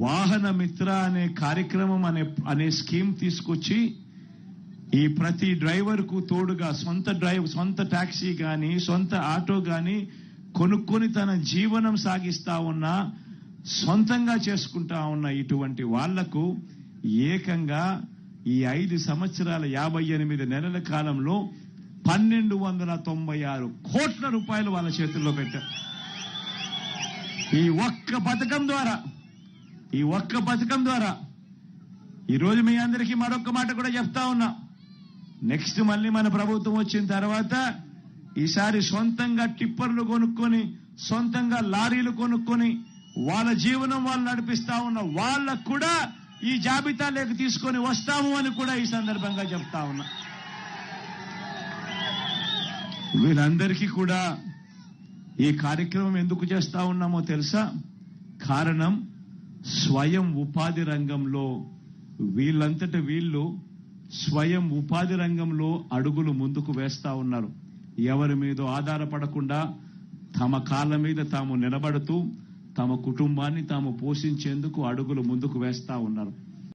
వాహన మిత్ర అనే కార్యక్రమం అనే స్కీమ్ తీసుకొచ్చి ఈ ప్రతి డ్రైవర్ కు తోడుగా సొంత టాక్సీ గాని సొంత ఆటో గాని కొనుక్కొని తన జీవనం సాగిస్తా ఉన్నా, సొంతంగా చేసుకుంటా ఉన్న ఇటువంటి వాళ్లకు ఏకంగా ఈ 5 సంవత్సరాల 58 నెలల కాలంలో 1296 కోట్ల రూపాయలు వాళ్ళ చేతుల్లో పెట్టారు. ఈ ఒక్క పథకం ద్వారా ఈరోజు మీ అందరికీ మరొక మాట కూడా చెప్తా ఉన్నా. నెక్స్ట్ మళ్ళీ మన ప్రభుత్వం వచ్చిన తర్వాత ఈసారి సొంతంగా టిప్పర్లు కొనుక్కొని, సొంతంగా లారీలు కొనుక్కొని వాళ్ళ జీవనం వాళ్ళు నడిపిస్తా ఉన్న వాళ్ళకు కూడా ఈ జాబితాలోకి తీసుకొని వస్తాము అని కూడా ఈ సందర్భంగా చెప్తా ఉన్నా. వీళ్ళందరికీ కూడా ఈ కార్యక్రమం ఎందుకు చేస్తా ఉన్నామో తెలుసా? కారణం స్వయం ఉపాధి రంగంలో వీళ్ళంతట వీళ్ళు స్వయం ఉపాధి రంగంలో అడుగులు ముందుకు వేస్తా ఉన్నారు. ఎవరి మీద ఆధారపడకుండా తమ కాళ్ళ మీద తాము నిలబడుతూ తమ కుటుంబాన్ని తాము పోషించేందుకు అడుగులు ముందుకు వేస్తా ఉన్నారు.